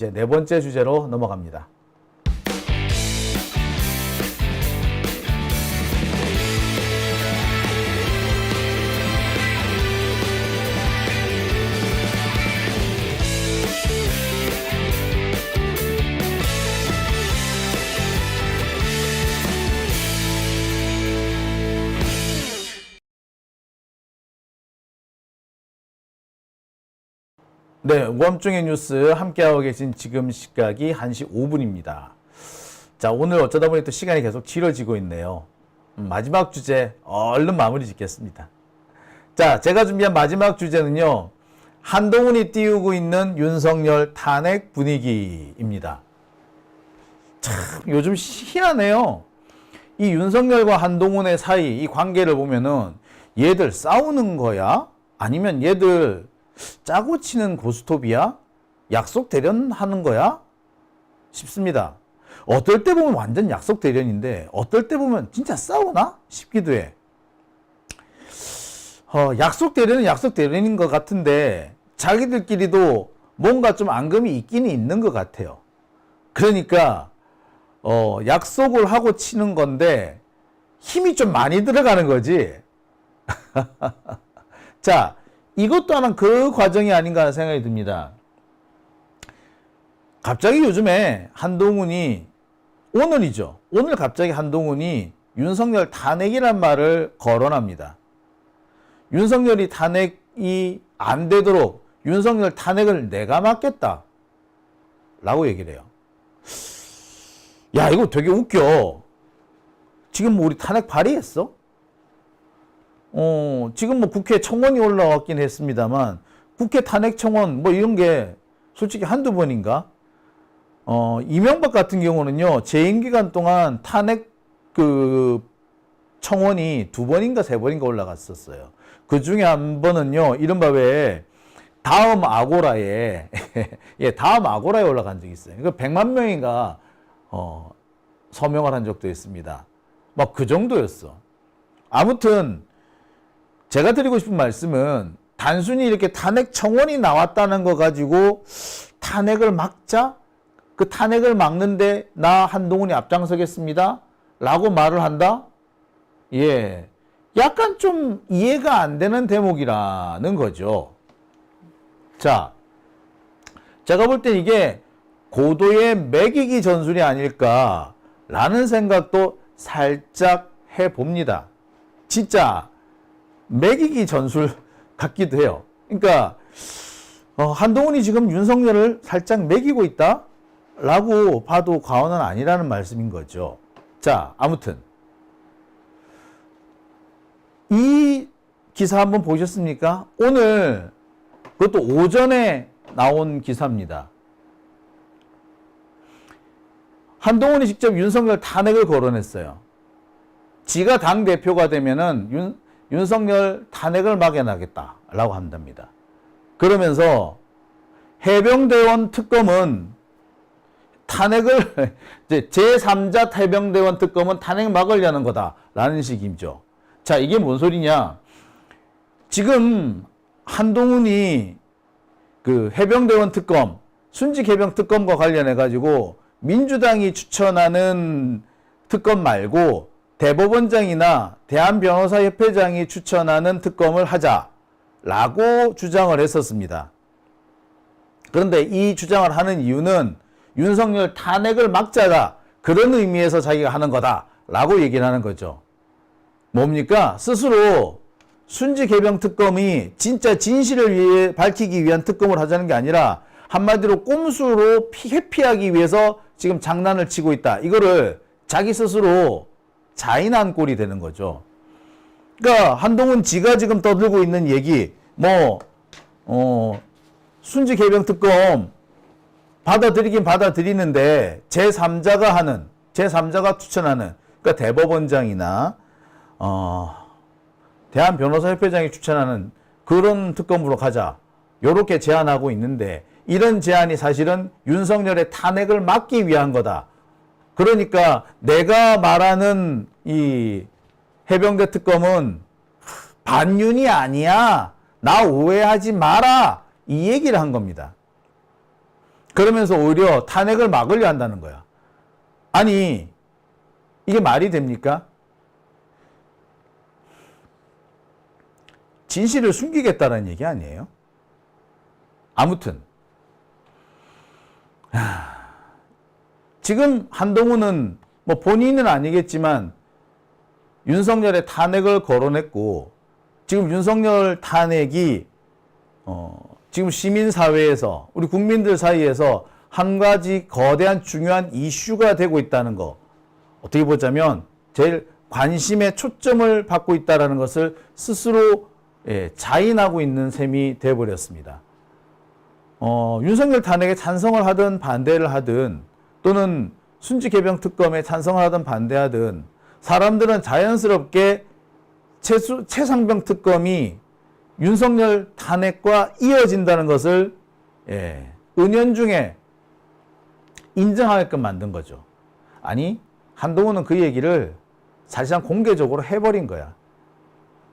이제 네 번째 주제로 넘어갑니다. 네, 우암중의 뉴스 함께하고 계신 지금 시각이 1시 5분입니다. 자, 오늘 어쩌다 보니 또 시간이 계속 길어지고 있네요. 마지막 주제 얼른 마무리 짓겠습니다. 자, 제가 준비한 마지막 주제는요. 한동훈이 띄우고 있는 윤석열 탄핵 분위기입니다. 참 요즘 희한해요. 이 윤석열과 한동훈의 사이 이 관계를 보면은 얘들 싸우는 거야? 아니면 얘들 짜고 치는 고스톱이야? 약속 대련하는 거야? 싶습니다. 어떨 때 보면 완전 약속 대련인데 어떨 때 보면 진짜 싸우나? 싶기도 해. 약속 대련은 약속 대련인 것 같은데 자기들끼리도 뭔가 좀 앙금이 있기는 있는 것 같아요. 그러니까 약속을 하고 치는 건데 힘이 좀 많이 들어가는 거지. 자, 이것 또한 그 과정이 아닌가 하는 생각이 듭니다. 갑자기 요즘에 한동훈이 오늘이죠. 오늘 갑자기 한동훈이 윤석열 탄핵이란 말을 거론합니다. 윤석열이 탄핵이 안 되도록 윤석열 탄핵을 내가 맡겠다 라고 얘기를 해요. 야, 이거 되게 웃겨. 지금 뭐 우리 탄핵 발의했어? 지금 뭐 국회 청원이 올라왔긴 했습니다만 국회 탄핵 청원 뭐 이런 게 솔직히 한두 번인가? 이명박 같은 경우는요, 재임 기간 동안 탄핵 청원이 2번인가 3번인가 올라갔었어요. 그 중에 한 번은요, 이른바 왜 다음 아고라에 예, 다음 아고라에 올라간 적이 있어요. 그 100만 명인가 서명을 한 적도 있습니다. 막 그 정도였어. 아무튼 제가 드리고 싶은 말씀은 단순히 이렇게 탄핵 청원이 나왔다는 거 가지고 탄핵을 막자? 그 탄핵을 막는데 나 한동훈이 앞장서겠습니다 라고 말을 한다? 예, 약간 좀 이해가 안 되는 대목이라는 거죠. 자, 제가 볼 땐 이게 고도의 매기기 전술이 아닐까라는 생각도 살짝 해봅니다. 진짜 매기기 전술 같기도 해요. 그러니까 한동훈이 지금 윤석열을 살짝 매기고 있다? 라고 봐도 과언은 아니라는 말씀인 거죠. 자, 아무튼 이 기사 한번 보셨습니까? 오늘 그것도 오전에 나온 기사입니다. 한동훈이 직접 윤석열 탄핵을 거론했어요. 지가 당대표가 되면은 윤석열 탄핵을 막아나겠다라고 한답니다. 그러면서 해병대원 특검은 탄핵을 제3자 해병대원 특검은 탄핵 막으려는 거다라는 식이죠. 자, 이게 뭔 소리냐? 지금 한동훈이 그 해병대원 특검, 순직 해병 특검과 관련해 가지고 민주당이 추천하는 특검 말고 대법원장이나 대한변호사협회장이 추천하는 특검을 하자라고 주장을 했었습니다. 그런데 이 주장을 하는 이유는 윤석열 탄핵을 막자가 그런 의미에서 자기가 하는 거다라고 얘기를 하는 거죠. 뭡니까? 스스로 순직 해병 특검이 진짜 진실을 위해 밝히기 위한 특검을 하자는 게 아니라 한마디로 꼼수로 회피하기 위해서 지금 장난을 치고 있다. 이거를 자기 스스로 자인한 꼴이 되는 거죠. 그러니까 한동훈 지가 지금 떠들고 있는 얘기 순직 해병 특검 받아들이긴 받아들이는데 제3자가 추천하는 그러니까 대법원장이나 대한변호사협회장이 추천하는 그런 특검으로 가자. 요렇게 제안하고 있는데 이런 제안이 사실은 윤석열의 탄핵을 막기 위한 거다. 그러니까 내가 말하는 이 해병대 특검은 반윤이 아니야. 나 오해하지 마라. 이 얘기를 한 겁니다. 그러면서 오히려 탄핵을 막으려 한다는 거야. 아니, 이게 말이 됩니까? 진실을 숨기겠다는 얘기 아니에요? 아무튼 지금 한동훈은 뭐 본인은 아니겠지만 윤석열의 탄핵을 거론했고, 지금 윤석열 탄핵이 지금 시민사회에서 우리 국민들 사이에서 한 가지 거대한 중요한 이슈가 되고 있다는 거, 어떻게 보자면 제일 관심의 초점을 받고 있다는 것을 스스로 자인하고 있는 셈이 되어버렸습니다. 윤석열 탄핵에 찬성을 하든 반대를 하든, 또는 순직해병 특검에 찬성을 하든 반대하든, 사람들은 자연스럽게 최상병 특검이 윤석열 탄핵과 이어진다는 것을 은연중에 인정하게끔 만든 거죠. 아니, 한동훈은 그 얘기를 사실상 공개적으로 해버린 거야.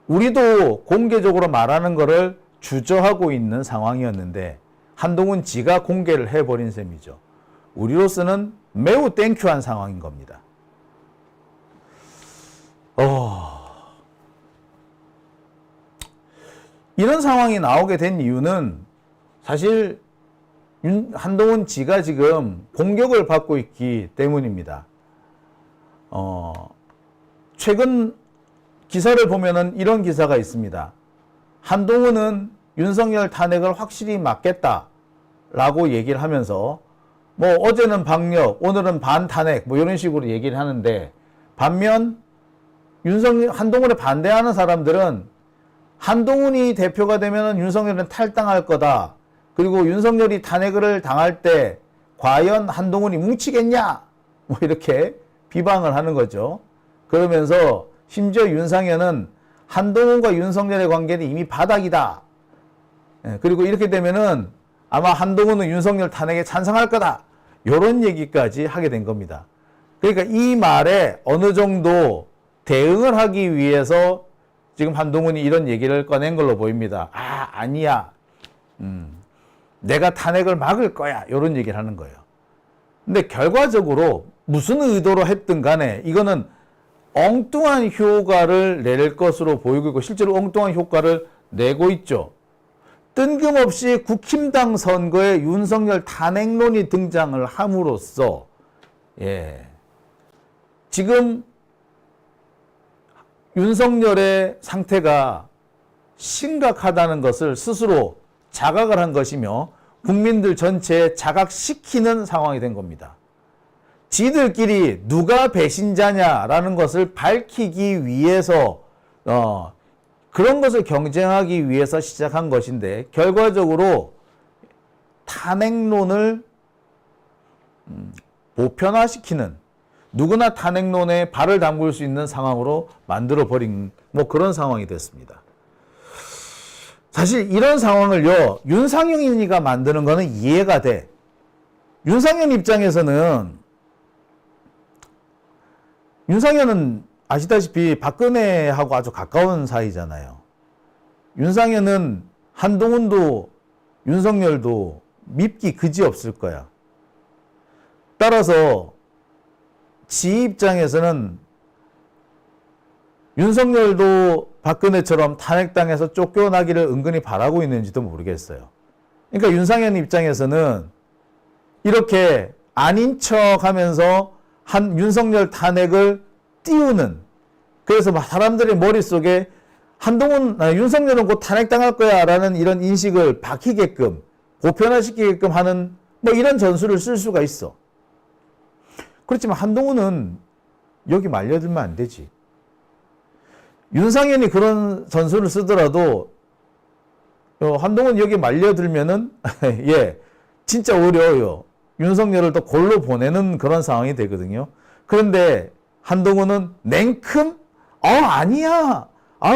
우리도 공개적으로 말하는 거를 주저하고 있는 상황이었는데 한동훈 지가 공개를 해버린 셈이죠. 우리로서는 매우 땡큐한 상황인 겁니다. 이런 상황이 나오게 된 이유는 사실 한동훈 지가 지금 공격을 받고 있기 때문입니다. 최근 기사를 보면은 이런 기사가 있습니다. 한동훈은 윤석열 탄핵을 확실히 막겠다라고 얘기를 하면서 뭐 어제는 방역, 오늘은 반탄핵 뭐 이런 식으로 얘기를 하는데, 반면 한동훈에 반대하는 사람들은 한동훈이 대표가 되면 윤석열은 탈당할 거다. 그리고 윤석열이 탄핵을 당할 때 과연 한동훈이 뭉치겠냐? 뭐 이렇게 비방을 하는 거죠. 그러면서 심지어 윤상현은 한동훈과 윤석열의 관계는 이미 바닥이다. 그리고 이렇게 되면은 아마 한동훈은 윤석열 탄핵에 찬성할 거다. 이런 얘기까지 하게 된 겁니다. 그러니까 이 말에 어느 정도 대응을 하기 위해서 지금 한동훈이 이런 얘기를 꺼낸 걸로 보입니다. 아니야. 내가 탄핵을 막을 거야. 이런 얘기를 하는 거예요. 근데 결과적으로 무슨 의도로 했든 간에 이거는 엉뚱한 효과를 낼 것으로 보이고 있고, 실제로 엉뚱한 효과를 내고 있죠. 뜬금없이 국힘당 선거에 윤석열 탄핵론이 등장을 함으로써 지금 윤석열의 상태가 심각하다는 것을 스스로 자각을 한 것이며 국민들 전체에 자각시키는 상황이 된 겁니다. 지들끼리 누가 배신자냐라는 것을 밝히기 위해서 그런 것을 경쟁하기 위해서 시작한 것인데, 결과적으로 탄핵론을 보편화시키는, 누구나 탄핵론에 발을 담글 수 있는 상황으로 만들어버린 뭐 그런 상황이 됐습니다. 사실 이런 상황을요, 윤상현이가 만드는 거는 이해가 돼. 윤상현 입장에서는, 윤상현은 아시다시피 박근혜하고 아주 가까운 사이잖아요. 윤상현은 한동훈도 윤석열도 밉기 그지없을 거야. 따라서 지 입장에서는 윤석열도 박근혜처럼 탄핵당해서 쫓겨나기를 은근히 바라고 있는지도 모르겠어요. 그러니까 윤상현 입장에서는 이렇게 아닌 척하면서 윤석열 탄핵을 띄우는, 그래서 막 사람들의 머릿속에 윤석열은 곧 탄핵당할 거야 라는 이런 인식을 박히게끔, 보편화시키게끔 하는 뭐 이런 전술을 쓸 수가 있어. 그렇지만 한동훈은 여기 말려들면 안 되지. 윤상현이 그런 전술을 쓰더라도 한동훈 여기 말려들면은 진짜 어려워요. 윤석열을 또 골로 보내는 그런 상황이 되거든요. 그런데 한동훈은 냉큼 아니야.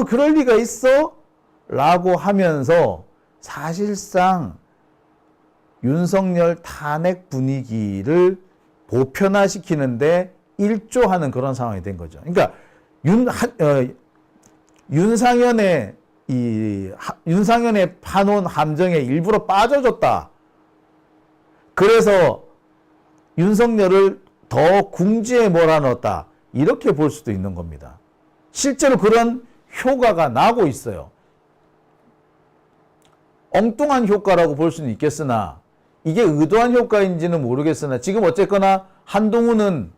그럴 리가 있어? 라고 하면서 사실상 윤석열 탄핵 분위기를 보편화시키는데 일조하는 그런 상황이 된 거죠. 그러니까 윤상현의 파놓은 함정에 일부러 빠져줬다. 그래서 윤석열을 더 궁지에 몰아넣었다. 이렇게 볼 수도 있는 겁니다. 실제로 그런 효과가 나고 있어요. 엉뚱한 효과라고 볼 수는 있겠으나 이게 의도한 효과인지는 모르겠으나 지금 어쨌거나 한동훈은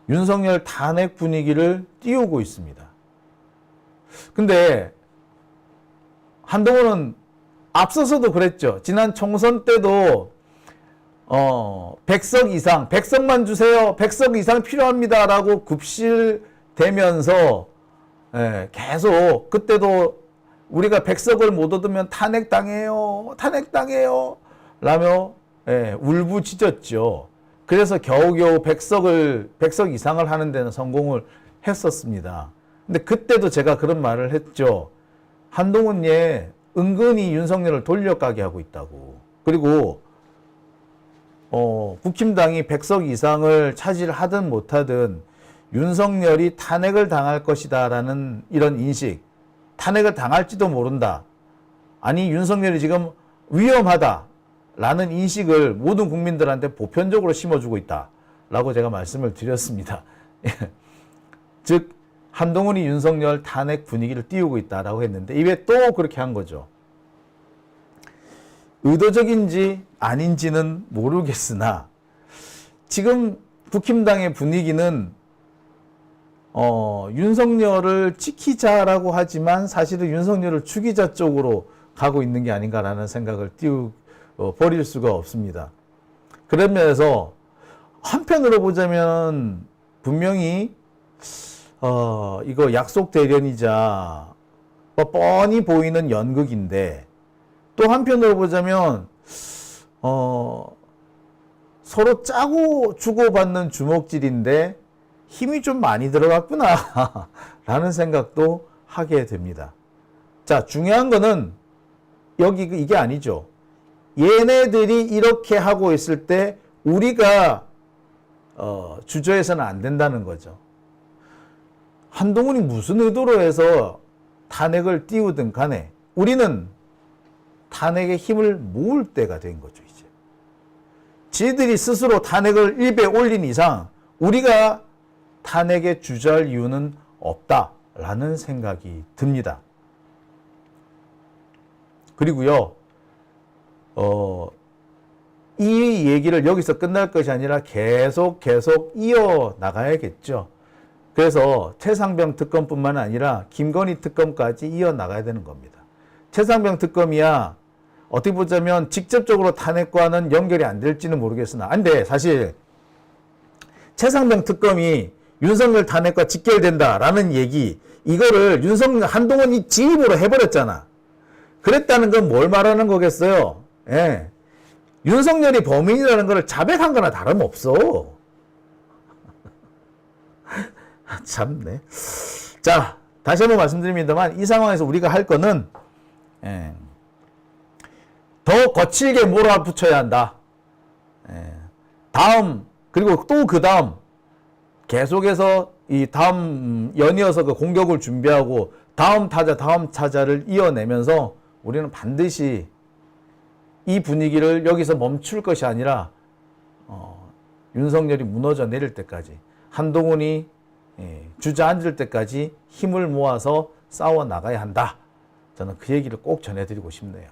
윤석열 탄핵 분위기를 띄우고 있습니다. 근데 한동훈은 앞서서도 그랬죠. 지난 총선 때도 100석 이상, 100석만 주세요. 100석 이상 필요합니다라고 굽실대면서 계속 그때도 우리가 100석을 못 얻으면 탄핵당해요. 탄핵당해요. 라며 울부짖었죠. 그래서 겨우겨우 100석 이상을 하는 데는 성공을 했었습니다. 근데 그때도 제가 그런 말을 했죠. 한동훈 은근히 윤석열을 돌려가게 하고 있다고. 그리고 국힘당이 100석 이상을 차지하든 못하든 윤석열이 탄핵을 당할 것이다라는 이런 인식, 탄핵을 당할지도 모른다. 아니 윤석열이 지금 위험하다라는 인식을 모든 국민들한테 보편적으로 심어주고 있다라고 제가 말씀을 드렸습니다. 즉 한동훈이 윤석열 탄핵 분위기를 띄우고 있다라고 했는데 이게 또 그렇게 한 거죠. 의도적인지 아닌지는 모르겠으나 지금 국힘당의 분위기는 윤석열을 지키자라고 하지만 사실은 윤석열을 죽이자 쪽으로 가고 있는 게 아닌가라는 생각을 버릴 수가 없습니다. 그런 면에서 한편으로 보자면 분명히 이거 약속 대련이자 뻔히 보이는 연극인데 또 한편으로 보자면 서로 짜고 주고받는 주먹질인데 힘이 좀 많이 들어갔구나 라는 생각도 하게 됩니다. 자, 중요한 거는 이게 아니죠. 얘네들이 이렇게 하고 있을 때 우리가 주저해서는 안 된다는 거죠. 한동훈이 무슨 의도로 해서 탄핵을 띄우든 간에 우리는 탄핵에 힘을 모을 때가 된 거죠, 이제. 지들이 스스로 탄핵을 일배 올린 이상 우리가 탄핵에 주저할 이유는 없다라는 생각이 듭니다. 그리고요, 이 얘기를 여기서 끝날 것이 아니라 계속 이어나가야겠죠. 그래서 최상병 특검뿐만 아니라 김건희 특검까지 이어나가야 되는 겁니다. 최상병 특검이야 어떻게 보자면 직접적으로 탄핵과는 연결이 안 될지는 모르겠으나 근데 사실 최상병 특검이 윤석열 탄핵과 직결된다라는 얘기 이거를 한동훈이 지입으로 해버렸잖아. 그랬다는 건 뭘 말하는 거겠어요? 예. 윤석열이 범인이라는 걸 자백한 거나 다름없어. 참네. 자, 다시 한번 말씀드립니다만 이 상황에서 우리가 할 거는 더 거칠게 몰아붙여야 한다. 그리고 또 그 다음 계속해서 이 다음 연이어서 그 공격을 준비하고 다음 타자를 이어내면서 우리는 반드시 이 분위기를 여기서 멈출 것이 아니라 윤석열이 무너져 내릴 때까지 한동훈이 주저앉을 때까지 힘을 모아서 싸워 나가야 한다. 저는 그 얘기를 꼭 전해드리고 싶네요.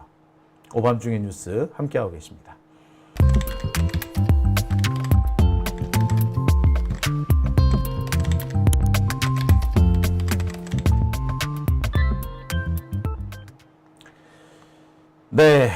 오밤중의 뉴스 함께하고 계십니다. 네.